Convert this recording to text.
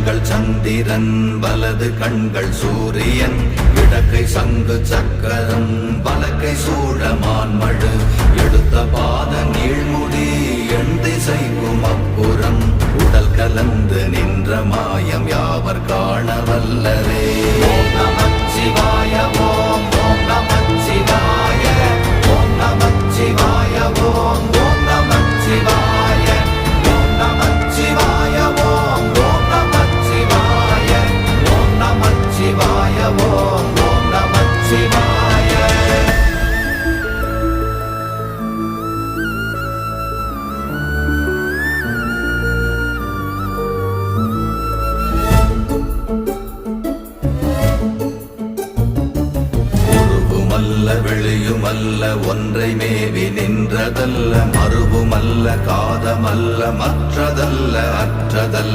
கண்கள் சந்திரன் வலது கண்கள் சூரியன் இடக்கை சங்கு சக்கரம் வலக்கை சூழமான்மழு எடுத்த பாத நீழ்முடி எண் திசைக்கும் அப்புறம் உடல் கலந்து நின்ற மாயம் யாவர் காண வல்லரே. ஓம் நமச்சிவாய ஓம் ஓம் நமச்சிவாய ஓம் நமச்சிவாய ஓம் ஓம் நமச்சிவாய ஓம் நமச்சிவாய ஓம் ஓம் நமச்சிவாய ஓம் நமச்சிவாய ஓம் ஓம் நமச்சிவாய. வெளியுமல்ல ஒன்றை மேவி நின்றதல்ல மறுவுமல்ல காதமல்ல மற்றதல்ல அற்றதல்ல